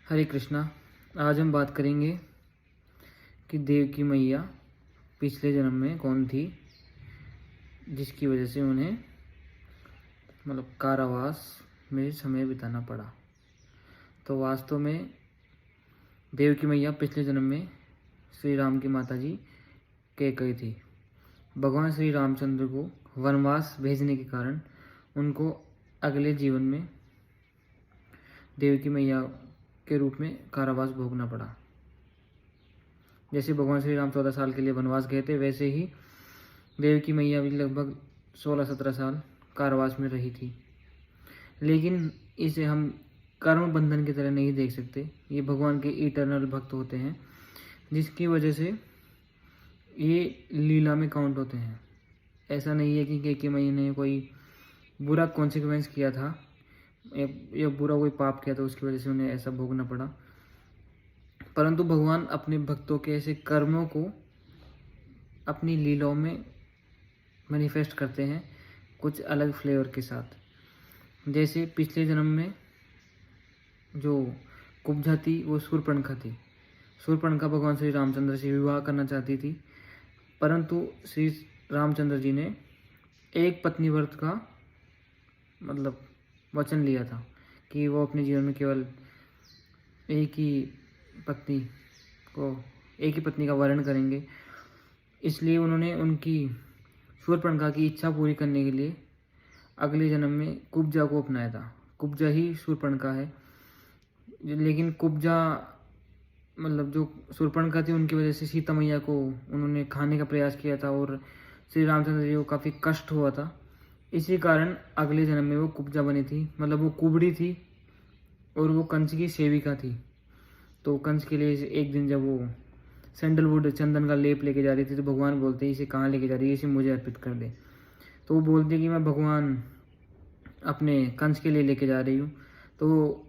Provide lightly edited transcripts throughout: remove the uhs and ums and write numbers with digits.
हरे कृष्णा। आज हम बात करेंगे कि देवकी मैया पिछले जन्म में कौन थी जिसकी वजह से उन्हें कारावास में समय बिताना पड़ा। तो वास्तव में देवकी मैया पिछले जन्म में श्री राम की माता जी कैकेयी थी। भगवान श्री रामचंद्र को वनवास भेजने के कारण उनको अगले जीवन में देवकी मैया के रूप में कारावास भोगना पड़ा। जैसे भगवान श्री राम 14 साल के लिए वनवास गए थे, वैसे ही देवकी मैया भी लगभग 16-17 साल कारावास में रही थी। लेकिन इसे हम कर्म बंधन की तरह नहीं देख सकते। ये भगवान के इटर्नल भक्त होते हैं, जिसकी वजह से ये लीला में काउंट होते हैं। ऐसा नहीं है कि कैकेयी मैया ने कोई बुरा कॉन्सिक्वेंस किया था या बुरा कोई पाप किया था, उसकी वजह से उन्हें ऐसा भोगना पड़ा। परंतु भगवान अपने भक्तों के ऐसे कर्मों को अपनी लीलाओं में मैनिफेस्ट करते हैं कुछ अलग फ्लेवर के साथ। जैसे पिछले जन्म में जो कुब्जा थी वो शूर्पणखा थी। शूर्पणखा भगवान श्री रामचंद्र से विवाह करना चाहती थी, परंतु श्री रामचंद्र जी ने एक पत्नी व्रत का वचन लिया था कि वो अपने जीवन में केवल एक ही पत्नी का वर्ण करेंगे। इसलिए उन्होंने उनकी शूर्पणखा की इच्छा पूरी करने के लिए अगले जन्म में कुब्जा को अपनाया था। कुब्जा ही शूर्पणखा है, लेकिन कुब्जा जो शूर्पणखा थी उनकी वजह से सीता मैया को उन्होंने खाने का प्रयास किया था और श्री रामचंद्र जी को काफ़ी कष्ट हुआ था। इसी कारण अगले जन्म में वो कुब्जा बनी थी, वो कुबड़ी थी और वो कंस की सेविका थी। तो कंस के लिए एक दिन जब वो सैंडलवुड चंदन का लेप लेके जा रही थी, तो भगवान बोलते हैं इसे कहाँ लेके जा रही है, इसे मुझे अर्पित कर दे। तो वो बोलती है कि मैं भगवान अपने कंस के लिए लेके जा रही हूँ। तो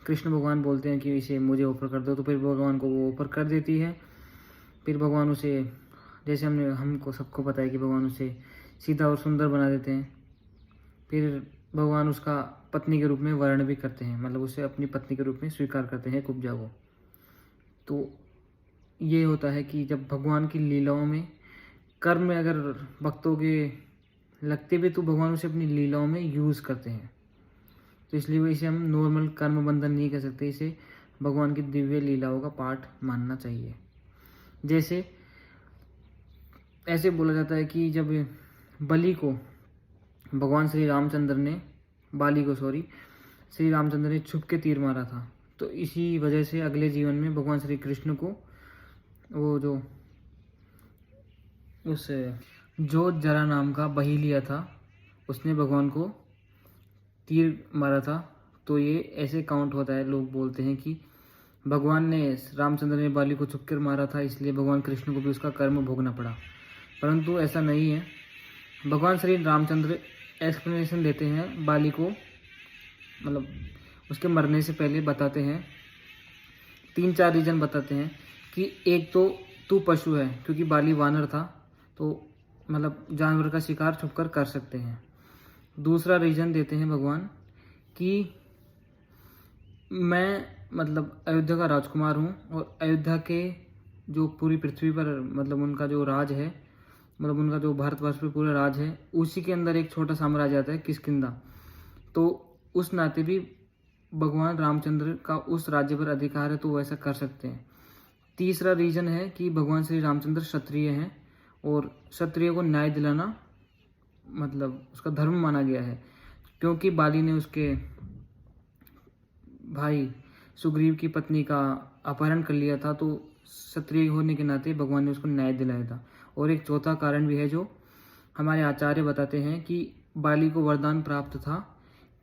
कृष्ण भगवान बोलते हैं कि इसे मुझे ऑफर कर दो। तो फिर भगवान को वो ऑफर कर देती है। फिर भगवान उसे, जैसे हमको सबको पता है कि भगवान उसे सीधा और सुंदर बना देते हैं। फिर भगवान उसका पत्नी के रूप में वर्ण भी करते हैं, उसे अपनी पत्नी के रूप में स्वीकार करते हैं कुब्जा को। तो ये होता है कि जब भगवान की लीलाओं में कर्म में अगर भक्तों के लगते भी, तो भगवान उसे अपनी लीलाओं में यूज़ करते हैं। तो इसलिए इसे हम नॉर्मल कर्म बंधन नहीं कह सकते, इसे भगवान की दिव्य लीलाओं का पार्ट मानना चाहिए। जैसे ऐसे बोला जाता है कि जब बाली को श्री रामचंद्र ने छुप के तीर मारा था, तो इसी वजह से अगले जीवन में भगवान श्री कृष्ण को वो जो जरा नाम का बही लिया था, उसने भगवान को तीर मारा था। तो ये ऐसे काउंट होता है। लोग बोलते हैं कि भगवान ने रामचंद्र ने बाली को छुपकर मारा था, इसलिए भगवान कृष्ण को भी उसका कर्म भोगना पड़ा। परंतु ऐसा नहीं है। भगवान श्री रामचंद्र एक्सप्लेनेशन देते हैं बाली को, उसके मरने से पहले बताते हैं 3-4 रीजन बताते हैं कि एक तो तू पशु है, क्योंकि बाली वानर था, तो जानवर का शिकार छुपकर कर सकते हैं। दूसरा रीजन देते हैं भगवान कि मैं अयोध्या का राजकुमार हूँ और अयोध्या के जो पूरी पृथ्वी पर उनका जो राज है, उनका जो भारतवर्ष पे पूरा राज है, उसी के अंदर एक छोटा साम्राज्य आता है किष्किंधा। तो उस नाते भी भगवान रामचंद्र का उस राज्य पर अधिकार है, तो वो ऐसा कर सकते हैं। तीसरा रीजन है कि भगवान श्री रामचंद्र क्षत्रिय हैं और क्षत्रिय को न्याय दिलाना उसका धर्म माना गया है। क्योंकि बाली ने उसके भाई सुग्रीव की पत्नी का अपहरण कर लिया था, तो क्षत्रिय होने के नाते भगवान ने उसको न्याय दिलाया था। और एक चौथा कारण भी है जो हमारे आचार्य बताते हैं कि बाली को वरदान प्राप्त था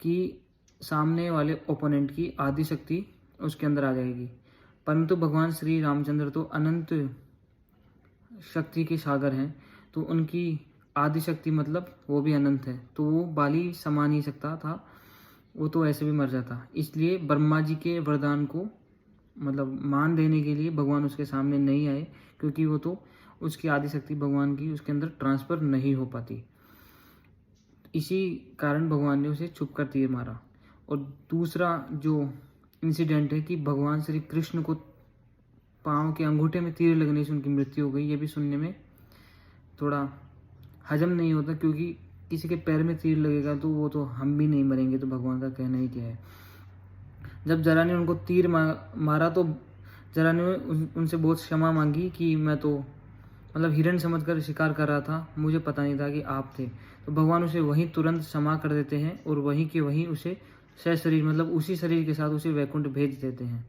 कि सामने वाले ओपोनेंट की आदि शक्ति उसके अंदर आ जाएगी। परंतु भगवान श्री रामचंद्र तो अनंत शक्ति के सागर हैं, तो उनकी आदि शक्ति वो भी अनंत है, तो वो बाली समा नहीं सकता था, वो तो ऐसे भी मर जाता। इसलिए ब्रह्मा जी के वरदान को मान देने के लिए भगवान उसके सामने नहीं आए, क्योंकि वो तो उसकी आदि शक्ति भगवान की उसके अंदर ट्रांसफ़र नहीं हो पाती। इसी कारण भगवान ने उसे छुपकर तीर मारा। और दूसरा जो इंसिडेंट है कि भगवान श्री कृष्ण को पाँव के अंगूठे में तीर लगने से उनकी मृत्यु हो गई। ये भी सुनने में थोड़ा हजम नहीं होता, क्योंकि किसी के पैर में तीर लगेगा तो वो तो हम भी नहीं मरेंगे, तो भगवान का कहना ही क्या है। जब जरा ने उनको तीर मारा तो जरा ने उनसे बहुत क्षमा मांगी कि मैं तो मतलब हिरण समझकर शिकार कर रहा था, मुझे पता नहीं था कि आप थे। तो भगवान उसे वहीं तुरंत क्षमा कर देते हैं और वहीं के वहीं उसे शरीर मतलब उसी शरीर के साथ उसे वैकुंठ भेज देते हैं।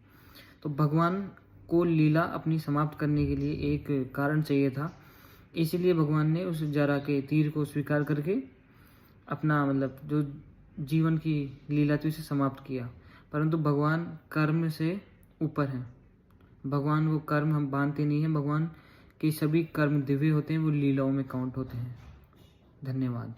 तो भगवान को लीला अपनी समाप्त करने के लिए एक कारण चाहिए था, इसीलिए भगवान ने उस जरा के तीर को स्वीकार करके अपना मतलब जो जीवन की लीला थी उसे समाप्त किया। परंतु भगवान कर्म से ऊपर हैं। भगवान वो कर्म हम बांधते नहीं हैं, भगवान के सभी कर्म दिव्य होते हैं, वो लीलाओं में काउंट होते हैं। धन्यवाद।